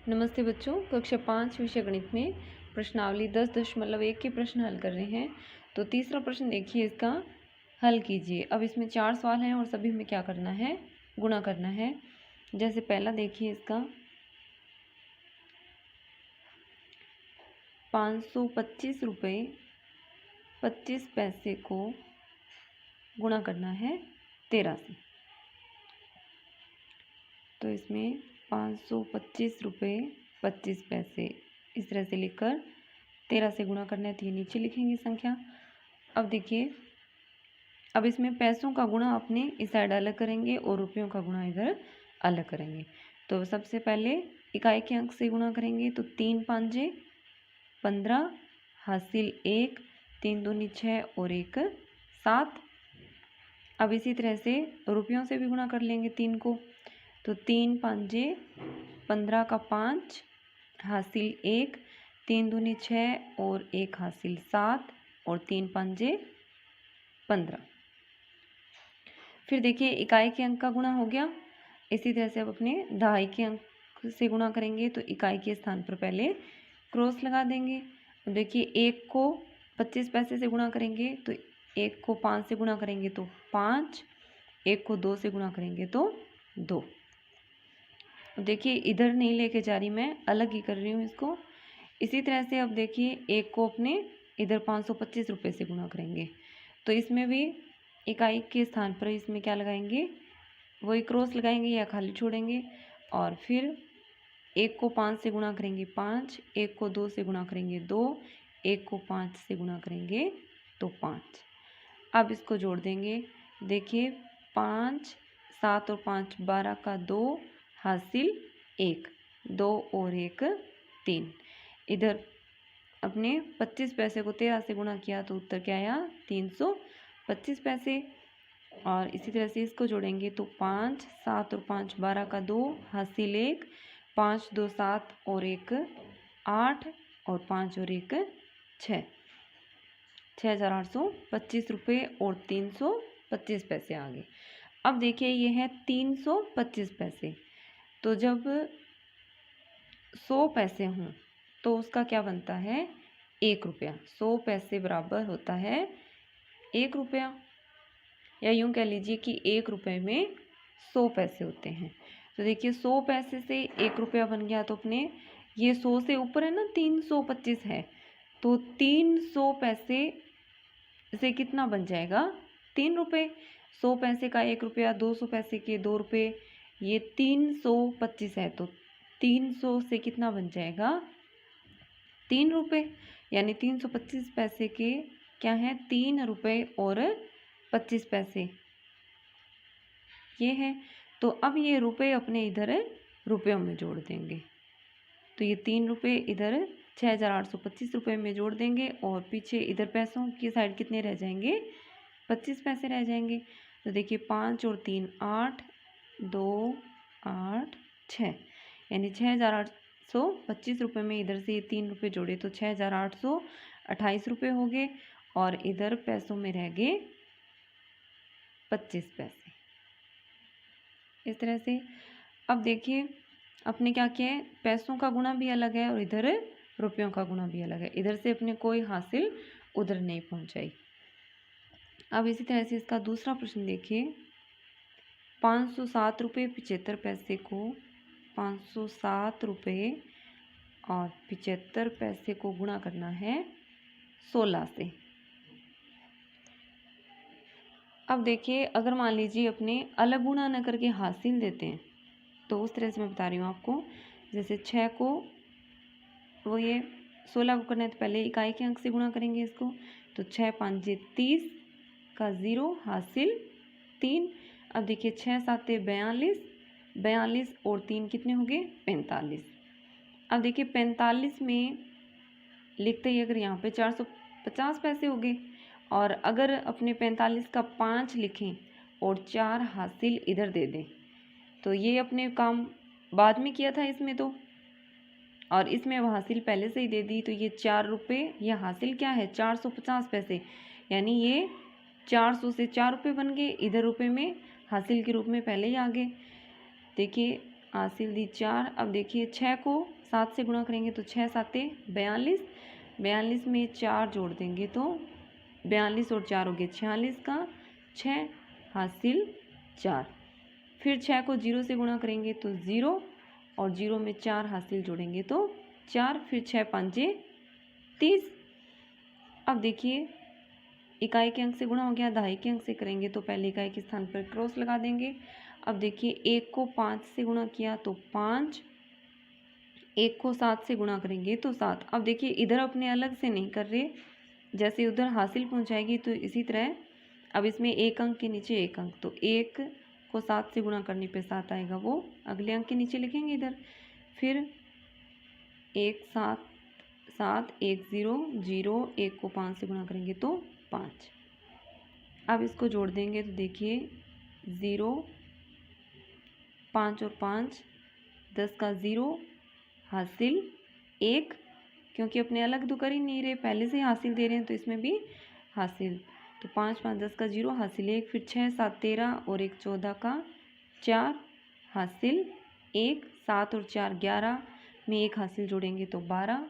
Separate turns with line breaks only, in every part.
नमस्ते बच्चों, कक्षा 5 विषय गणित में प्रश्नावली 10.1 के प्रश्न हल कर रहे हैं। तो तीसरा प्रश्न देखिए, इसका हल कीजिए। अब इसमें 4 सवाल हैं और सभी में क्या करना है, गुणा करना है। जैसे पहला देखिए, इसका 525 रुपये 25 पैसे को गुणा करना है 13 से। तो इसमें 525 रुपये 25 पैसे इस तरह से लिखकर 13 से गुणा करना है, तो ये नीचे लिखेंगे संख्या। अब देखिए, अब इसमें पैसों का गुणा अपने इस साइड अलग करेंगे और रुपयों का गुणा इधर अलग करेंगे। तो सबसे पहले इकाई के अंक से गुणा करेंगे, तो 3 5 15 हासिल 1, 3 दूनी 6 और 1 7। अब इसी तरह से रुपयों से भी गुणा कर लेंगे 3 को, तो 3 5 15 का 5 हासिल 1, 3 दूनी 6 और 1 हासिल 7 और 3 5 15। फिर देखिए, इकाई के अंक का गुणा हो गया। इसी तरह से अब अपने दहाई के अंक से गुणा करेंगे, तो इकाई के स्थान पर पहले क्रॉस लगा देंगे। अब देखिए, 1 को 25 पैसे से गुणा करेंगे, तो 1 को 5 से गुणा करेंगे तो 5, 1 को 2 से गुणा करेंगे तो 2। देखिए, इधर नहीं लेके जा रही, मैं अलग ही कर रही हूँ इसको। इसी तरह से अब देखिए, 1 को अपने इधर 525 रुपये से गुणा करेंगे, तो इसमें भी इकाई के स्थान पर इसमें क्या लगाएंगे, वही क्रॉस लगाएंगे या खाली छोड़ेंगे। और फिर 1 को 5 से गुणा करेंगे 5, 1 को 2 से गुणा करेंगे 2, 1 को 5 से गुणा करेंगे तो 5। अब इसको जोड़ देंगे। देखिए, 5 7 और 5 12 का 2 हासिल 1, 2 और 1 3। इधर अपने 25 पैसे को 13 से गुणा किया तो उत्तर क्या आया, 325 पैसे। और इसी तरह से इसको जोड़ेंगे, तो 5 7 और 5 12 का 2 हासिल 1, 5 2 7 और 1 8 और 5 और 1 6, 6,825 रुपये और 325 पैसे आ गए। अब देखिए, ये है 325 पैसे। तो जब 100 पैसे हों तो उसका क्या बनता है, 1 रुपया। 100 पैसे बराबर होता है 1 रुपया, या यूँ कह लीजिए कि 1 रुपये में 100 पैसे होते हैं। तो देखिए, 100 पैसे से 1 रुपया बन गया, तो अपने ये 100 से ऊपर है ना, 325 है, तो 300 पैसे से कितना बन जाएगा, 3 रुपये। 100 पैसे का 1 रुपया, 200 पैसे के 2 रुपये, ये 325 है, तो 300 से कितना बन जाएगा, 3 रुपये। यानी 325 पैसे के क्या है, 3 रुपये और 25 पैसे ये है। तो अब ये रुपये अपने इधर रुपयों में जोड़ देंगे, तो ये 3 रुपये इधर 6,825 रुपये में जोड़ देंगे, और पीछे इधर पैसों की साइड कितने रह जाएंगे, 25 पैसे रह जाएंगे। तो देखिए, 5 और 3 8, 2 8 6, यानी 6,825 रुपये में इधर से ये 3 रुपये जोड़े तो 6,828 रुपये हो गए, और इधर पैसों में रह गए 25 पैसे। इस तरह से अब देखिए, अपने क्या किया है, पैसों का गुणा भी अलग है और इधर रुपयों का गुणा भी अलग है। इधर से अपने कोई हासिल उधर नहीं पहुंचाई। अब इसी तरह से इसका दूसरा प्रश्न देखिए, 507 रुपये 75 पैसे को 507 रुपये और 75 पैसे को गुणा करना है 16 से। अब देखिए, अगर मान लीजिए अपने अलग गुणा न करके हासिल देते हैं, तो उस तरह से मैं बता रही हूँ आपको। जैसे 6 को वो ये 16 को करना है, तो पहले इकाई के अंक से गुणा करेंगे इसको, तो 6 5 30 का 0 हासिल 3। अब देखिए, 6 7 42, 42 और 3 कितने हो गए, 45। अब देखिए, 45 में लिखते ही अगर यहाँ पे 450 पैसे हो गए, और अगर अपने 45 का 5 लिखें और 4 हासिल इधर दे दें, तो ये अपने काम बाद में किया था इसमें, तो और इसमें अब हासिल पहले से ही दे दी, तो ये 4 रुपये, ये हासिल क्या है, 450 पैसे। यानी ये 400 से 4 रुपये बन गए, इधर रुपये में हासिल के रूप में पहले ही आ गए। देखिए, हासिल दी 4। अब देखिए 6 को 7 से गुणा करेंगे तो 6 साते 42, 42 में 4 जोड़ देंगे तो 42 और 4 हो गए 46 का 6 हासिल 4। फिर 6 को 0 से गुणा करेंगे तो 0 और 0 में 4 हासिल जोड़ेंगे तो 4। फिर 6 पंजे 30। अब देखिए इकाई के अंक से गुणा हो गया, दहाई के अंक से करेंगे तो पहले इकाई के स्थान पर क्रॉस लगा देंगे। अब देखिए 1 को 5 से गुणा किया तो 5, 1 को 7 से गुणा करेंगे तो 7। अब देखिए इधर अपने अलग से नहीं कर रहे, जैसे उधर हासिल पहुंचाएगी तो इसी तरह अब इसमें एक अंक के नीचे एक अंक, तो 1 को 7 से गुणा करने पे 7 आएगा, वो अगले अंक के नीचे लिखेंगे इधर। फिर 1 7 7 1 0 0, 1 को 5 से गुणा करेंगे तो 5। अब इसको जोड़ देंगे तो देखिए 0 5 और 5 10 का 0 हासिल 1, क्योंकि अपने अलग तो कर ही नहीं रहे, पहले से हासिल दे रहे हैं तो इसमें भी हासिल, तो 5 5 10 का 0 हासिल 1। फिर 6 7 13 और 1 14 का 4 हासिल 1, 7 और 4 11 में 1 हासिल जोड़ेंगे तो 12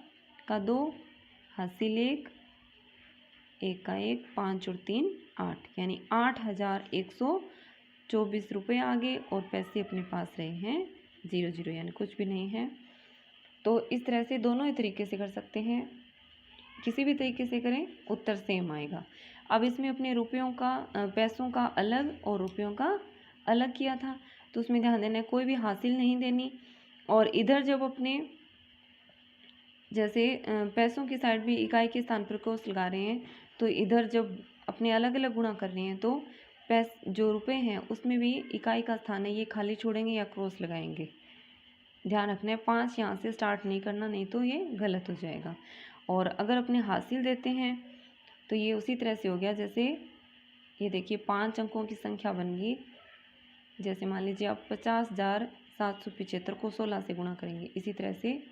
का 2 हासिल 1, 1 का 1, 5 और 3 8, यानी 8,124 रुपये आ गए और पैसे अपने पास रहे हैं 0 0, यानी कुछ भी नहीं है। तो इस तरह से दोनों ही तरीके से कर सकते हैं, किसी भी तरीके से करें उत्तर सेम आएगा। अब इसमें अपने रुपयों का पैसों का अलग और रुपयों का अलग किया था, तो उसमें ध्यान देना है कोई भी हासिल नहीं देनी। और इधर जब अपने जैसे पैसों की साइड भी इकाई के स्थान पर क्रॉस लगा रहे हैं, तो इधर जब अपने अलग अलग गुणा कर रहे हैं तो जो रुपए हैं उसमें भी इकाई का स्थान है ये खाली छोड़ेंगे या क्रॉस लगाएंगे। ध्यान रखना है 5 यहाँ से स्टार्ट नहीं करना, नहीं तो ये गलत हो जाएगा। और अगर अपने हासिल देते हैं तो ये उसी तरह से हो गया, जैसे ये देखिए 5 अंकों की संख्या बन गई। जैसे मान लीजिए आप 50,775 को 16 से गुणा करेंगे, इसी तरह से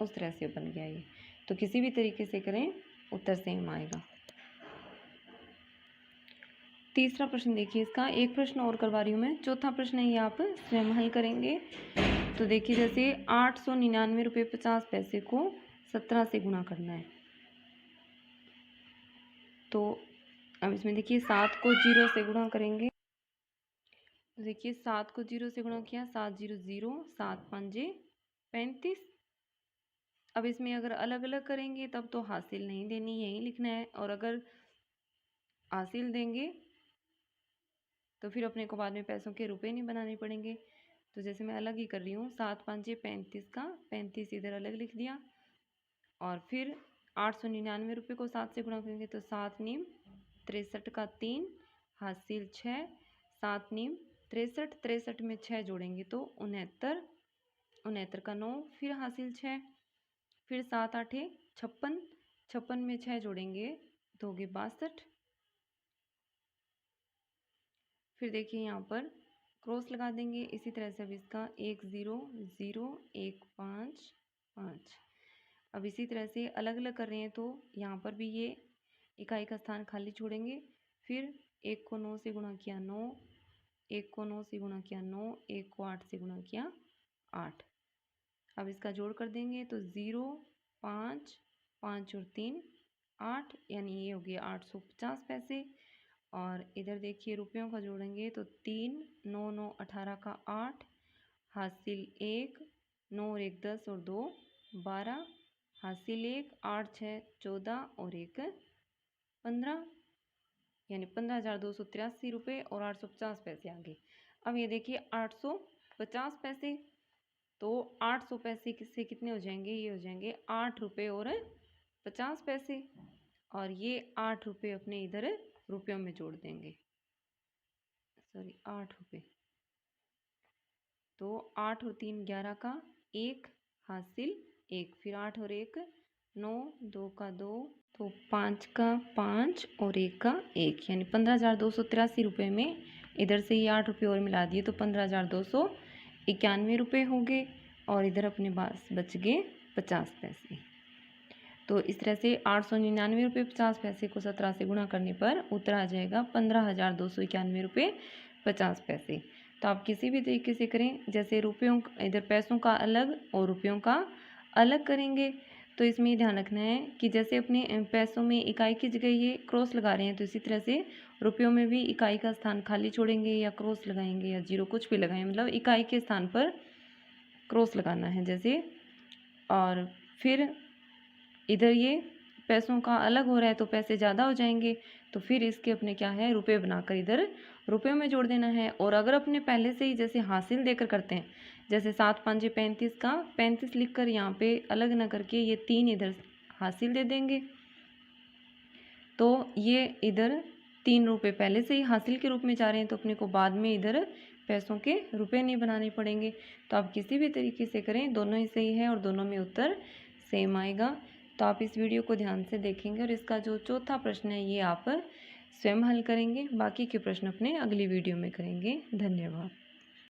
उस तरह से बन गया ये। तो किसी भी तरीके से करें उत्तर सेम आएगा। तीसरा प्रश्न देखिए इसका, एक प्रश्न और करवा रही हूँ मैं, चौथा प्रश्न है ये आप स्वयं हल करेंगे। तो देखिए जैसे 899 रुपये 50 पैसे को 17 से गुणा करना है, तो अब इसमें देखिए 7 को 0 से गुणा करेंगे, तो देखिए 7 को 0 से गुणा किया 7 0 0, 7 5 35। अब इसमें अगर अलग अलग करेंगे तब तो हासिल नहीं देनी, यही लिखना है, और अगर हासिल देंगे तो फिर अपने को बाद में पैसों के रुपए नहीं बनाने पड़ेंगे। तो जैसे मैं अलग ही कर रही हूँ, 7 5 35 का 35 इधर अलग लिख दिया, और फिर 899 रुपये को 7 से गुणा करेंगे तो 7 नीम 63 का 3 हासिल 6, 7 नीम 63, 63 में 6 जोड़ेंगे तो 69, 69 का 9 फिर हासिल 6। फिर 7 8 56, 56 में 6 जोड़ेंगे तो होगे 62। फिर देखिए यहाँ पर क्रॉस लगा देंगे, इसी तरह से अब इसका 1 0 0 1 5 5। अब इसी तरह से अलग अलग कर रहे हैं तो यहाँ पर भी ये इकाई का स्थान खाली छोड़ेंगे। फिर 1 को 9 से गुणा किया 9, 1 को 9 से गुणा किया 9, 1 को 8 से गुणा किया 8। अब इसका जोड़ कर देंगे तो 0 5 5 और 3 8, यानी ये हो गया 850 पैसे। और इधर देखिए रुपयों का जोड़ेंगे तो 3 9 9 18 का 8 हासिल 1, 9 और 1 10 और 2 12 हासिल 1, 8 6 14 और 1 15, यानी 15,283 रुपये और 850 पैसे आ गए। अब ये देखिए 850 पैसे, तो 800 पैसे किससे कितने हो जाएंगे, ये हो जाएंगे 8 रुपये और 50 पैसे, और ये 8 रुपये अपने इधर रुपयों में जोड़ देंगे, सॉरी 8 रुपये, तो 8 और 3 11 का 1 हासिल 1, फिर 8 और 1 9, 2 का 2, तो 5 का 5 और 1 का 1, यानी 15,283 रुपये में इधर से ये 8 रुपये और मिला दिए तो 15,291 रुपये हो गए, और इधर अपने पास बच गए 50 पैसे। तो इस तरह से 899 रुपये 50 पैसे को 17 से गुणा करने पर उत्तर आ जाएगा 15,291 रुपये 50 पैसे। तो आप किसी भी तरीके से करें, जैसे रुपयों इधर पैसों का अलग और रुपयों का अलग करेंगे। तो इसमें ये ध्यान रखना है कि जैसे अपने पैसों में इकाई की जगह ये क्रॉस लगा रहे हैं, तो इसी तरह से रुपयों में भी इकाई का स्थान खाली छोड़ेंगे या क्रॉस लगाएंगे या जीरो, कुछ भी लगाएं, मतलब इकाई के स्थान पर क्रॉस लगाना है जैसे। और फिर इधर ये पैसों का अलग हो रहा है तो पैसे ज़्यादा हो जाएंगे, तो फिर इसके अपने क्या है, रुपये बनाकर इधर रुपये में जोड़ देना है। और अगर अपने पहले से ही जैसे हासिल देकर करते हैं, जैसे 7 5 35 का 35 लिख कर यहाँ पे अलग ना करके ये 3 इधर हासिल दे देंगे, तो ये इधर 3 रुपये पहले से ही हासिल के रूप में जा रहे हैं, तो अपने को बाद में इधर पैसों के रुपये नहीं बनाने पड़ेंगे। तो आप किसी भी तरीके से करें, दोनों ही सही है और दोनों में उत्तर सेम आएगा। तो आप इस वीडियो को ध्यान से देखेंगे और इसका जो चौथा प्रश्न है ये आप स्वयं हल करेंगे, बाकी के प्रश्न अपने अगली वीडियो में करेंगे। धन्यवाद।